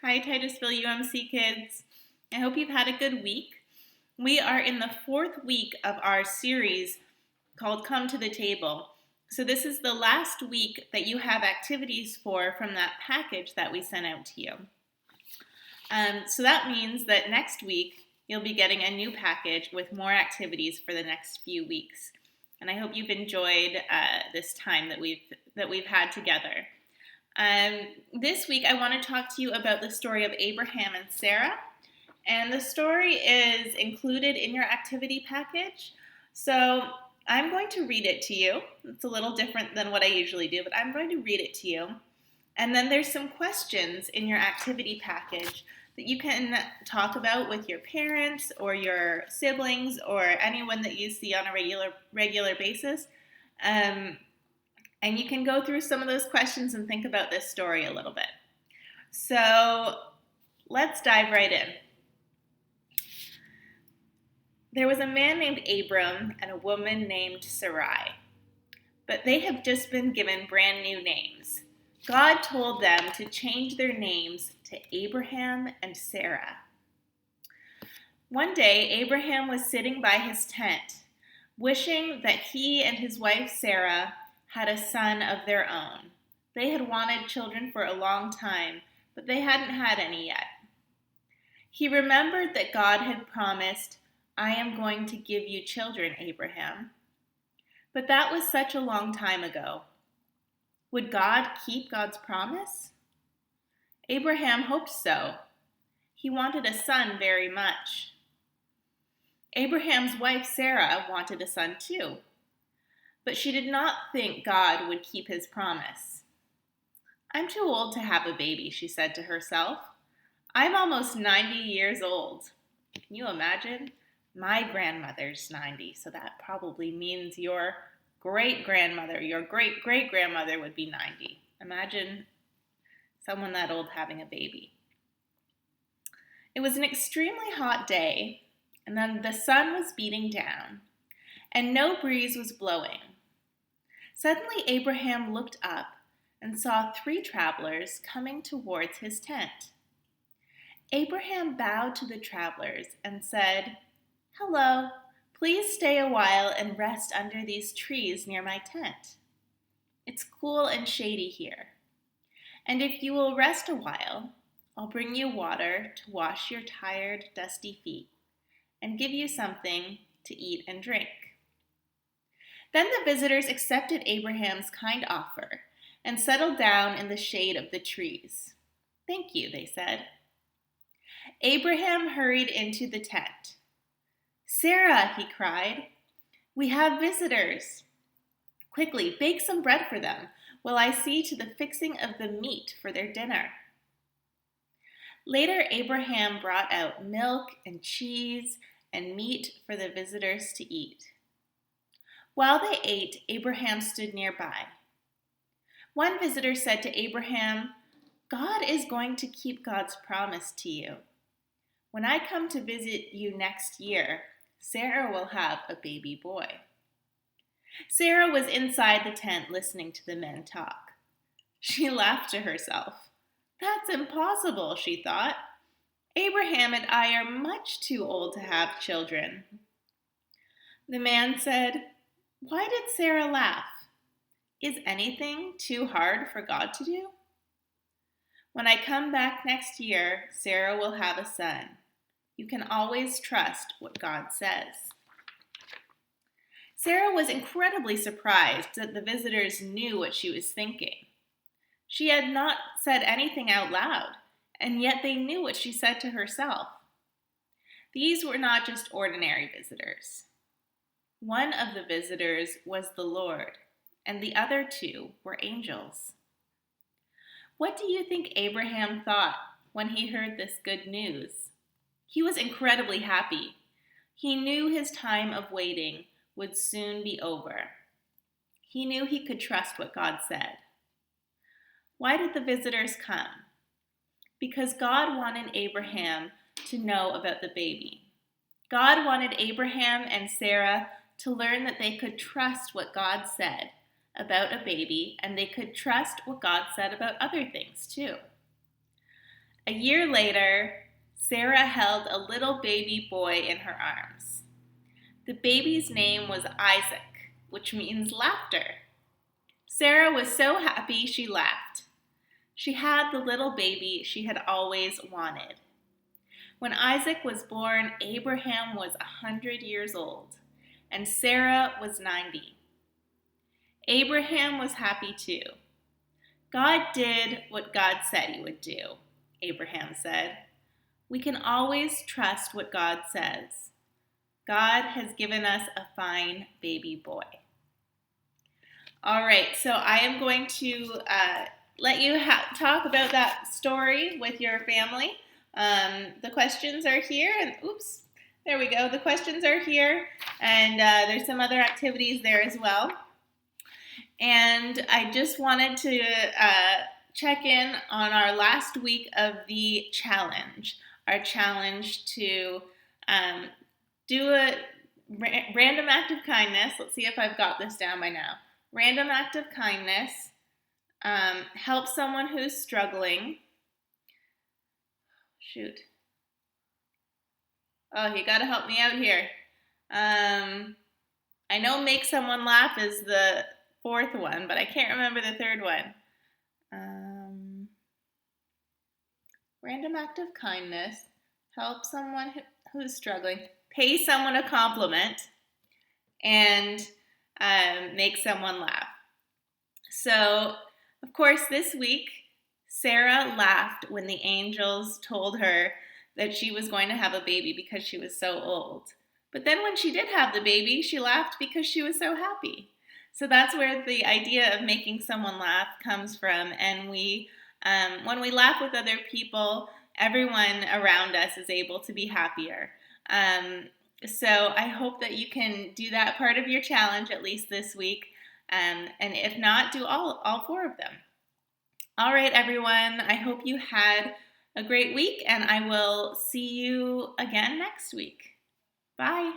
Hi, Titusville UMC kids. I hope you've had a good week. We are in the fourth week of our series called Come to the Table. So this is the last week that you have activities for from that package that we sent out to you. So that means that next week you'll be getting a new package with more activities for the next few weeks. And I hope you've enjoyed this time that we've had together. This week I want to talk to you about the story of Abraham and Sarah, and the story is included in your activity package. So I'm going to read it to you. It's a little different than what I usually do, but I'm going to read it to you. And then there's some questions in your activity package that you can talk about with your parents or your siblings or anyone that you see on a regular basis. And you can go through some of those questions and think about this story a little bit. So let's dive right in. There was a man named Abram and a woman named Sarai, but they have just been given brand new names. God told them to change their names to Abraham and Sarah. One day, Abraham was sitting by his tent, wishing that he and his wife Sarah had a son of their own. They had wanted children for a long time, but they hadn't had any yet. He remembered that God had promised, "I am going to give you children, Abraham." But that was such a long time ago. Would God keep God's promise? Abraham hoped so. He wanted a son very much. Abraham's wife Sarah wanted a son too. But she did not think God would keep his promise. "I'm too old to have a baby," she said to herself. "I'm almost 90 years old." Can you imagine? My grandmother's 90, so that probably means your great-grandmother, your great-great-grandmother would be 90. Imagine someone that old having a baby. It was an extremely hot day, and then the sun was beating down, and no breeze was blowing. Suddenly Abraham looked up and saw 3 travelers coming towards his tent. Abraham bowed to the travelers and said, "Hello, please stay a while and rest under these trees near my tent. It's cool and shady here. And if you will rest a while, I'll bring you water to wash your tired, dusty feet and give you something to eat and drink." Then the visitors accepted Abraham's kind offer and settled down in the shade of the trees. "Thank you," they said. Abraham hurried into the tent. "Sarah," he cried, "we have visitors. Quickly, bake some bread for them while I see to the fixing of the meat for their dinner." Later, Abraham brought out milk and cheese and meat for the visitors to eat. While they ate, Abraham stood nearby. One visitor said to Abraham, "God is going to keep God's promise to you. When I come to visit you next year, Sarah will have a baby boy." Sarah was inside the tent listening to the men talk. She laughed to herself. "That's impossible," she thought. "Abraham and I are much too old to have children." The man said, "Why did Sarah laugh? Is anything too hard for God to do? When I come back next year, Sarah will have a son. You can always trust what God says." Sarah was incredibly surprised that the visitors knew what she was thinking. She had not said anything out loud, and yet they knew what she said to herself. These were not just ordinary visitors. One of the visitors was the Lord, and the other 2 were angels. What do you think Abraham thought when he heard this good news? He was incredibly happy. He knew his time of waiting would soon be over. He knew he could trust what God said. Why did the visitors come? Because God wanted Abraham to know about the baby. God wanted Abraham and Sarah to learn that they could trust what God said about a baby, and they could trust what God said about other things too. A year later, Sarah held a little baby boy in her arms. The baby's name was Isaac, which means laughter. Sarah was so happy she laughed. She had the little baby she had always wanted. When Isaac was born, Abraham was 100 years old, and Sarah was 90. Abraham was happy too. God did what God said he would do, Abraham said. We can always trust what God says. God has given us a fine baby boy. All right, so I am going to let you talk about that story with your family. The questions are here, and oops, there we go. The questions are here, and there's some other activities there as well. And I just wanted to check in on our last week of the challenge. Our challenge to do a random act of kindness. Let's see if I've got this down by now. Random act of kindness. Help someone who's struggling. Shoot. Oh, you got to help me out here. I know make someone laugh is the fourth one, but I can't remember the third one. Random act of kindness. Help someone who's struggling. Pay someone a compliment. And make someone laugh. So, of course, this week, Sarah laughed when the angels told her that she was going to have a baby because she was so old. But then when she did have the baby, she laughed because she was so happy. So that's where the idea of making someone laugh comes from. And when we laugh with other people, everyone around us is able to be happier. So I hope that you can do that part of your challenge at least this week. And if not, do all four of them. All right, everyone. I hope you had a great week, and I will see you again next week. Bye.